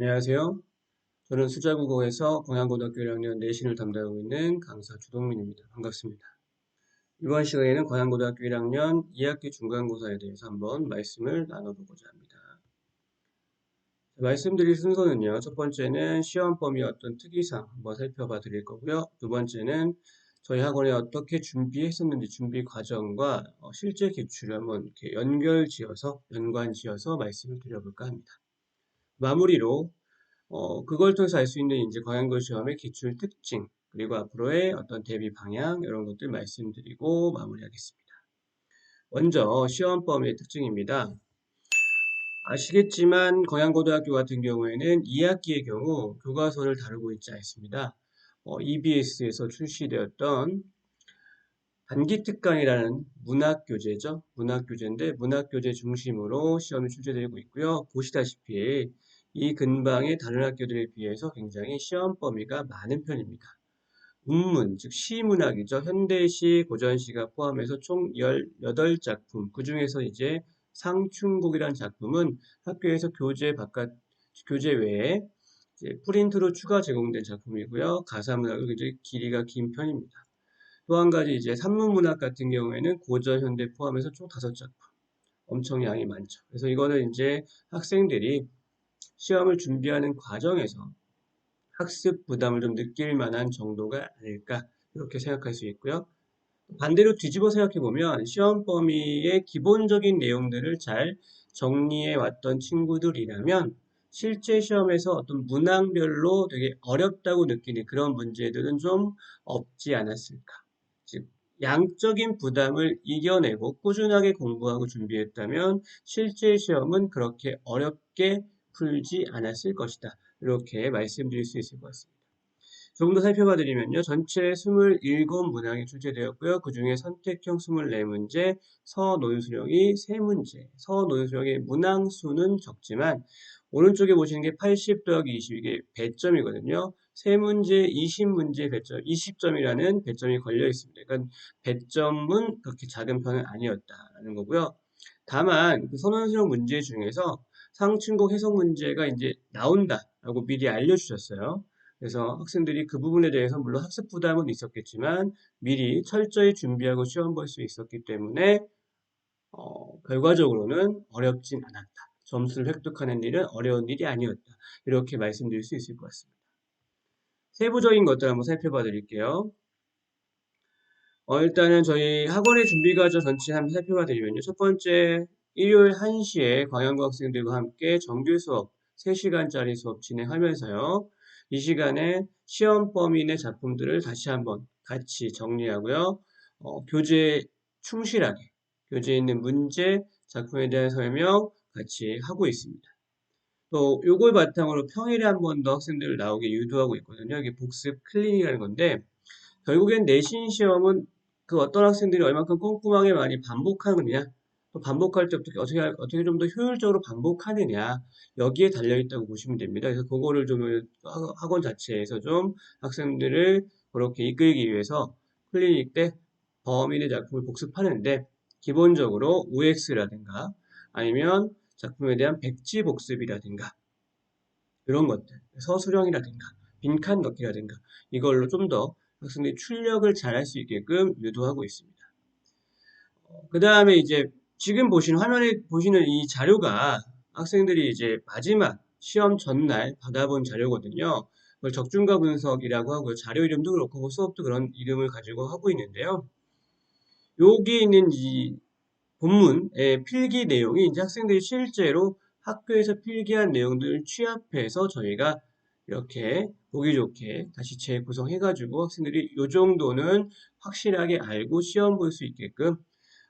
안녕하세요. 저는 수자국어에서 광양고등학교 1학년 내신을 담당하고 있는 강사 주동민입니다. 반갑습니다. 이번 시간에는 광양고등학교 1학년 2학기 중간고사에 대해서 한번 말씀을 나눠보고자 합니다. 말씀드릴 순서는요. 첫 번째는 시험 범위 어떤 특이사항 한번 살펴봐 드릴 거고요. 두 번째는 저희 학원에 어떻게 준비했었는지 준비 과정과 실제 기출을 한번 이렇게 연관지어서 말씀을 드려볼까 합니다. 마무리로 그걸 통해서 알 수 있는 이제 광양고 시험의 기출 특징, 그리고 앞으로의 어떤 대비 방향, 이런 것들 말씀드리고 마무리하겠습니다. 먼저 시험 범위의 특징입니다. 아시겠지만 광양고등학교 같은 경우에는 2학기의 경우 교과서를 다루고 있지 않습니다. EBS에서 출시되었던 단기특강이라는 문학교재죠. 문학교재인데 문학교재 중심으로 시험이 출제되고 있고요. 보시다시피 이 근방의 다른 학교들에 비해서 굉장히 시험 범위가 많은 편입니다. 문문, 즉 시문학이죠. 현대시, 고전시가 포함해서 총 18작품, 그 중에서 이제 상충곡이라는 작품은 학교에서 교재 외에 이제 프린트로 추가 제공된 작품이고요. 가사문학은 굉장히 길이가 긴 편입니다. 또 한 가지 이제 산문문학 같은 경우에는 고전, 현대 포함해서 총 5작품. 엄청 양이 많죠. 그래서 이거는 이제 학생들이 시험을 준비하는 과정에서 학습 부담을 좀 느낄 만한 정도가 아닐까 이렇게 생각할 수 있고요. 반대로 뒤집어 생각해 보면 시험 범위의 기본적인 내용들을 잘 정리해 왔던 친구들이라면 실제 시험에서 어떤 문항별로 되게 어렵다고 느끼는 그런 문제들은 좀 없지 않았을까. 즉 양적인 부담을 이겨내고 꾸준하게 공부하고 준비했다면 실제 시험은 그렇게 어렵게 풀지 않았을 것이다. 이렇게 말씀드릴 수 있을 것 같습니다. 조금 더 살펴봐 드리면요. 전체 27문항이 출제되었고요. 그 중에 선택형 24문제, 서논술형이 3문제. 서논술형의 문항 수는 적지만 오른쪽에 보시는 게 80 더하기 20, 이게 배점이거든요. 3문제, 20문제 배점, 20점이라는 배점이 걸려 있습니다. 그러니까 배점은 그렇게 작은 편은 아니었다라는 거고요. 다만 그 선언수령 문제 중에서 상층곡 해석 문제가 이제 나온다라고 미리 알려주셨어요. 그래서 학생들이 그 부분에 대해서 물론 학습 부담은 있었겠지만 미리 철저히 준비하고 시험 볼 수 있었기 때문에 결과적으로는 어렵진 않았다. 점수를 획득하는 일은 어려운 일이 아니었다. 이렇게 말씀드릴 수 있을 것 같습니다. 세부적인 것들 한번 살펴봐 드릴게요. 일단은 저희 학원의 준비 과정 전체 한번 살펴봐 드리면요. 첫 번째, 일요일 1시에 광양고 학생들과 함께 정규 수업 3시간짜리 수업 진행하면서요. 이 시간에 시험 범위 내 작품들을 다시 한번 같이 정리하고요. 교재에 충실하게, 교재에 있는 문제, 작품에 대한 설명 같이 하고 있습니다. 또 요걸 바탕으로 평일에 한 번 더 학생들을 나오게 유도하고 있거든요. 이게 복습 클리닉이라는 건데 결국엔 내신 시험은 그 어떤 학생들이 얼만큼 꼼꼼하게 많이 반복하느냐, 또 반복할 때 어떻게 좀 더 효율적으로 반복하느냐, 여기에 달려있다고 보시면 됩니다. 그래서 그거를 좀 학원 자체에서 좀 학생들을 그렇게 이끌기 위해서 클리닉 때 범인의 작품을 복습하는데, 기본적으로 OX라든가 아니면 작품에 대한 백지 복습이라든가 이런 것들, 서술형이라든가 빈칸 넣기라든가 이걸로 좀 더 학생들이 출력을 잘 할 수 있게끔 유도하고 있습니다. 그 다음에 이제 지금 화면에 보시는 이 자료가 학생들이 이제 마지막 시험 전날 받아본 자료거든요. 그걸 적중가 분석이라고 하고요. 자료 이름도 그렇고 수업도 그런 이름을 가지고 하고 있는데요. 여기 있는 이 본문의 필기 내용이 이제 학생들이 실제로 학교에서 필기한 내용들을 취합해서 저희가 이렇게 보기 좋게 다시 재구성해가지고 학생들이 이 정도는 확실하게 알고 시험 볼 수 있게끔,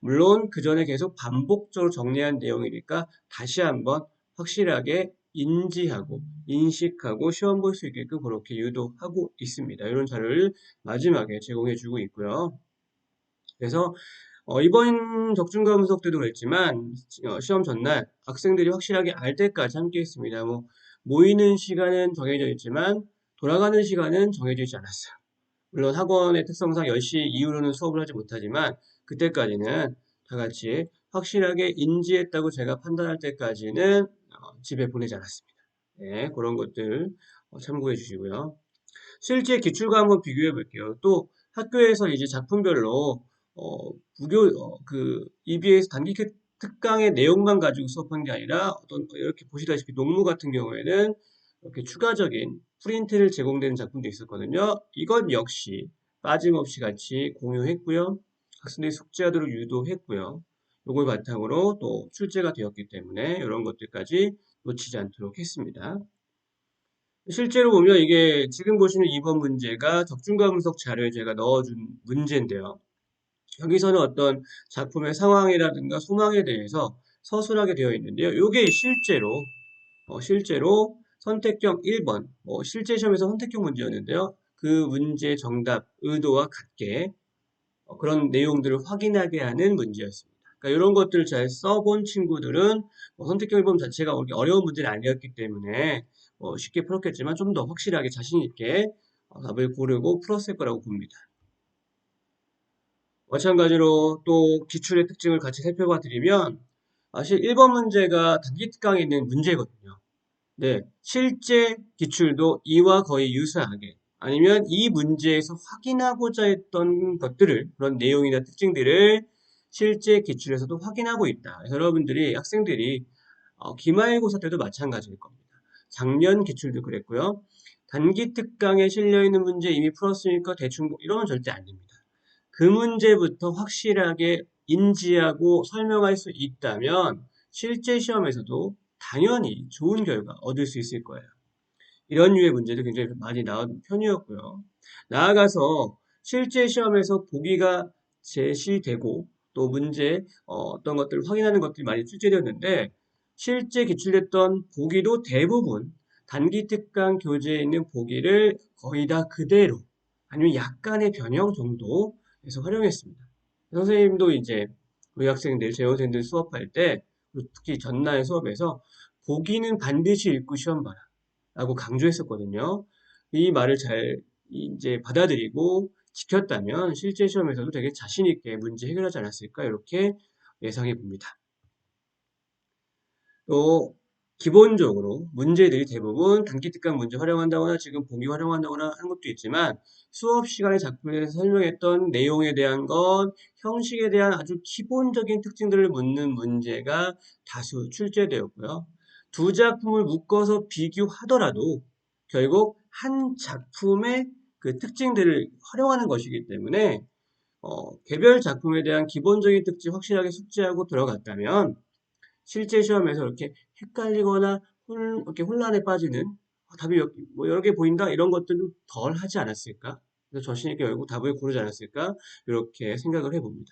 물론 그 전에 계속 반복적으로 정리한 내용이니까 다시 한번 확실하게 인지하고 인식하고 시험 볼 수 있게끔 그렇게 유도하고 있습니다. 이런 자료를 마지막에 제공해주고 있고요. 그래서 이번 적중가 분석 때도 그랬지만 시험 전날 학생들이 확실하게 알 때까지 함께 했습니다. 모이는 시간은 정해져 있지만 돌아가는 시간은 정해져 있지 않았어요. 물론 학원의 특성상 10시 이후로는 수업을 하지 못하지만 그때까지는 다 같이 확실하게 인지했다고 제가 판단할 때까지는 집에 보내지 않았습니다. 네, 그런 것들 참고해 주시고요. 실제 기출과 한번 비교해 볼게요. 또 학교에서 이제 작품별로 EBS 단기 특강의 내용만 가지고 수업한 게 아니라 어떤 이렇게 보시다시피 농무 같은 경우에는 이렇게 추가적인 프린트를 제공되는 작품도 있었거든요. 이건 역시 빠짐없이 같이 공유했고요. 학생들이 숙제하도록 유도했고요. 요걸 바탕으로 또 출제가 되었기 때문에 이런 것들까지 놓치지 않도록 했습니다. 실제로 보면 이게 지금 보시는 2번 문제가 적중과분석 자료에 제가 넣어준 문제인데요. 여기서는 어떤 작품의 상황이라든가 소망에 대해서 서술하게 되어 있는데요. 이게 실제로 선택형 1번, 실제 시험에서 선택형 문제였는데요. 그 문제 정답, 의도와 같게 그런 내용들을 확인하게 하는 문제였습니다. 그러니까 이런 것들을 잘 써본 친구들은 선택형 1번 자체가 그렇게 어려운 문제는 아니었기 때문에 쉽게 풀었겠지만 좀 더 확실하게 자신 있게 답을 고르고 풀었을 거라고 봅니다. 마찬가지로 또 기출의 특징을 같이 살펴봐 드리면 사실 1번 문제가 단기 특강에 있는 문제거든요. 네, 실제 기출도 이와 거의 유사하게 아니면 이 문제에서 확인하고자 했던 것들을 그런 내용이나 특징들을 실제 기출에서도 확인하고 있다. 그래서 여러분들이 학생들이 기말고사 때도 마찬가지일 겁니다. 작년 기출도 그랬고요. 단기 특강에 실려 있는 문제 이미 풀었으니까 대충 이러면 절대 안 됩니다. 그 문제부터 확실하게 인지하고 설명할 수 있다면 실제 시험에서도 당연히 좋은 결과 얻을 수 있을 거예요. 이런 류의 문제도 굉장히 많이 나온 편이었고요. 나아가서 실제 시험에서 보기가 제시되고 또 문제 어떤 것들을 확인하는 것들이 많이 출제되었는데 실제 기출됐던 보기도 대부분 단기 특강 교재에 있는 보기를 거의 다 그대로 아니면 약간의 변형 정도에서 활용했습니다. 선생님도 이제 우리 학생들, 재원생들 수업할 때 특히 전날 수업에서 보기는 반드시 읽고 시험 봐라 라고 강조했었거든요. 이 말을 잘 이제 받아들이고 지켰다면 실제 시험에서도 되게 자신 있게 문제 해결하지 않았을까 이렇게 예상해 봅니다. 또 기본적으로 문제들이 대부분 단기 특강 문제 활용한다거나 지금 보기 활용한다거나 하는 것도 있지만 수업 시간에 작품에 대해서 설명했던 내용에 대한 것, 형식에 대한 아주 기본적인 특징들을 묻는 문제가 다수 출제되었고요. 두 작품을 묶어서 비교하더라도 결국 한 작품의 그 특징들을 활용하는 것이기 때문에 개별 작품에 대한 기본적인 특징 확실하게 숙지하고 들어갔다면 실제 시험에서 이렇게 헷갈리거나 이렇게 혼란에 빠지는 답이 뭐 여러 개 보인다 이런 것들은 덜 하지 않았을까? 그래서 자신 있게 결국 답을 고르지 않았을까? 이렇게 생각을 해봅니다.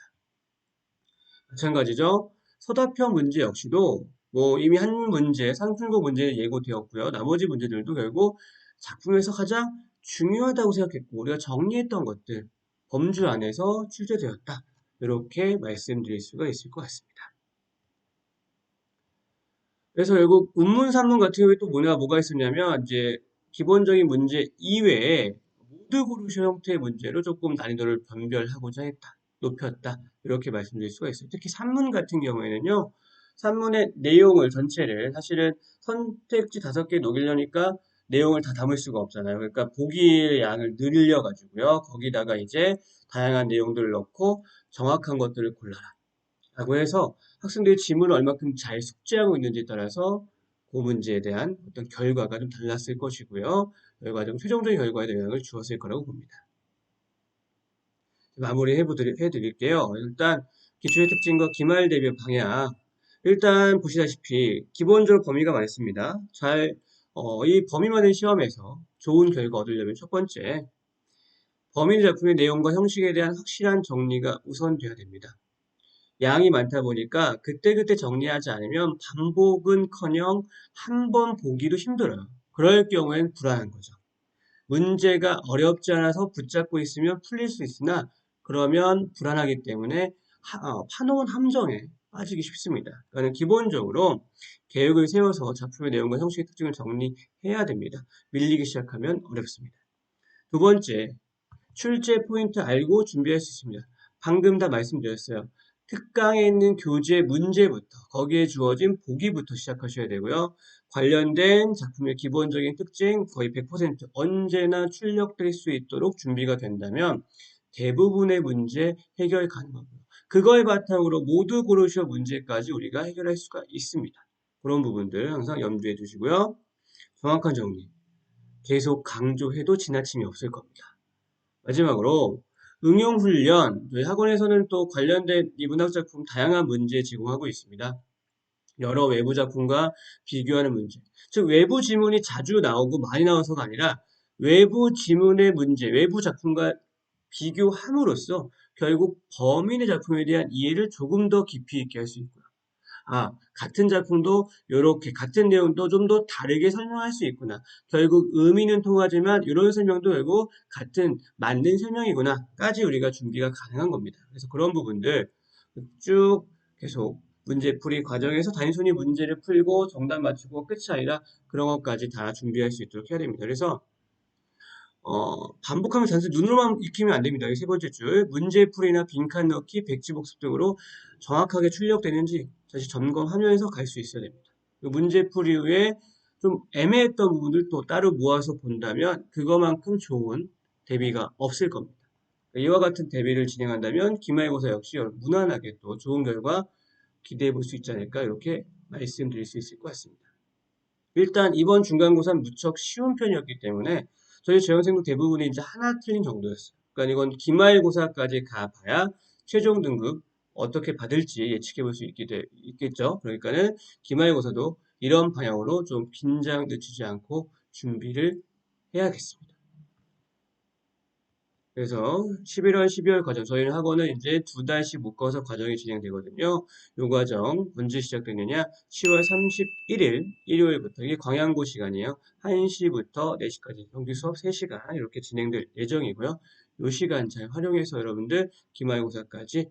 마찬가지죠. 서답형 문제 역시도 뭐 이미 한 문제, 상술고 문제 예고되었고요. 나머지 문제들도 결국 작품에서 가장 중요하다고 생각했고 우리가 정리했던 것들 범주 안에서 출제되었다. 이렇게 말씀드릴 수가 있을 것 같습니다. 그래서 결국 운문, 산문 같은 경우에 또 뭐가 있었냐면 이제 기본적인 문제 이외에 모두 고르시 형태의 문제로 조금 난이도를 변별하고자 했다. 높였다. 이렇게 말씀드릴 수가 있어요. 특히 산문 같은 경우에는요. 산문의 내용을 전체를 사실은 선택지 5개 녹이려니까 내용을 다 담을 수가 없잖아요. 그러니까 보기의 양을 늘려가지고요. 거기다가 이제 다양한 내용들을 넣고 정확한 것들을 골라라. 라고 해서 학생들이 지문을 얼마큼 잘 숙지하고 있는지에 따라서 그 문제에 대한 어떤 결과가 좀 달랐을 것이고요. 결과적 최종적인 결과에 영향을 주었을 거라고 봅니다. 마무리 해드릴게요. 일단 기출의 특징과 기말 대비 방향. 일단 보시다시피 기본적으로 범위가 많습니다. 이 범위 많은 시험에서 좋은 결과 얻으려면 첫 번째, 범위 작품의 내용과 형식에 대한 확실한 정리가 우선돼야 됩니다. 양이 많다 보니까 그때그때 정리하지 않으면 반복은커녕 한 번 보기도 힘들어요. 그럴 경우엔 불안한 거죠. 문제가 어렵지 않아서 붙잡고 있으면 풀릴 수 있으나 그러면 불안하기 때문에 파놓은 함정에 빠지기 쉽습니다. 그러니까 기본적으로 계획을 세워서 작품의 내용과 형식의 특징을 정리해야 됩니다. 밀리기 시작하면 어렵습니다. 두 번째, 출제 포인트 알고 준비할 수 있습니다. 방금 다 말씀드렸어요. 특강에 있는 교재 문제부터 거기에 주어진 보기부터 시작하셔야 되고요. 관련된 작품의 기본적인 특징 거의 100% 언제나 출력될 수 있도록 준비가 된다면 대부분의 문제 해결 가능하고요. 그걸 바탕으로 모두 고르셔 문제까지 우리가 해결할 수가 있습니다. 그런 부분들 항상 염두에 두시고요. 정확한 정리. 계속 강조해도 지나침이 없을 겁니다. 마지막으로 응용훈련, 저희 학원에서는 또 관련된 이 문학작품 다양한 문제 제공하고 있습니다. 여러 외부 작품과 비교하는 문제. 즉 외부 지문이 자주 나오고 많이 나와서가 아니라 외부 지문의 문제, 외부 작품과 비교함으로써 결국 범인의 작품에 대한 이해를 조금 더 깊이 있게 할 수 있고요. 같은 작품도 이렇게 같은 내용도 좀 더 다르게 설명할 수 있구나. 결국 의미는 통하지만 이런 설명도 결국 같은 맞는 설명이구나까지 우리가 준비가 가능한 겁니다. 그래서 그런 부분들 쭉 계속 문제풀이 과정에서 단순히 문제를 풀고 정답 맞추고 끝이 아니라 그런 것까지 다 준비할 수 있도록 해야 됩니다. 그래서 반복하면 단순히 눈으로만 익히면 안 됩니다. 세 번째 줄, 문제풀이나 빈칸 넣기, 백지 복습 등으로 정확하게 출력되는지 다시 점검하면서 갈 수 있어야 됩니다. 문제풀이 후에 좀 애매했던 부분들 또 따로 모아서 본다면 그거만큼 좋은 대비가 없을 겁니다. 이와 같은 대비를 진행한다면 기말고사 역시 무난하게 또 좋은 결과 기대해 볼 수 있지 않을까 이렇게 말씀드릴 수 있을 것 같습니다. 일단 이번 중간고사는 무척 쉬운 편이었기 때문에 저희 재학생도 대부분이 이제 하나 틀린 정도였어요. 그러니까 이건 기말고사까지 가봐야 최종 등급 어떻게 받을지 예측해 볼 수 있겠죠. 그러니까는 기말고사도 이런 방향으로 좀 긴장 늦추지 않고 준비를 해야겠습니다. 그래서 11월, 12월 과정, 저희는 학원은 이제 2달씩 묶어서 과정이 진행되거든요. 이 과정 언제 시작되느냐? 10월 31일, 일요일부터, 이게 광양고 시간이에요. 1시부터 4시까지 정규 수업 3시간 이렇게 진행될 예정이고요. 이 시간 잘 활용해서 여러분들 기말고사까지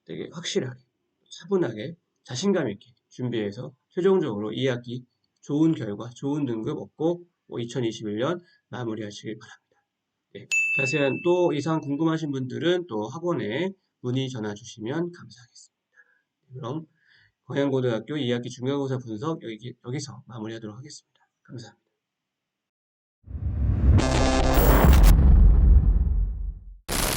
되게 확실하게, 차분하게, 자신감 있게 준비해서 최종적으로 2학기 좋은 결과, 좋은 등급 얻고 2021년 마무리하시길 바랍니다. 네, 자세한 또 이상 궁금하신 분들은 또 학원에 문의 전화 주시면 감사하겠습니다. 그럼 광양고등학교 2학기 중간고사 분석 여기서 마무리하도록 하겠습니다. 감사합니다.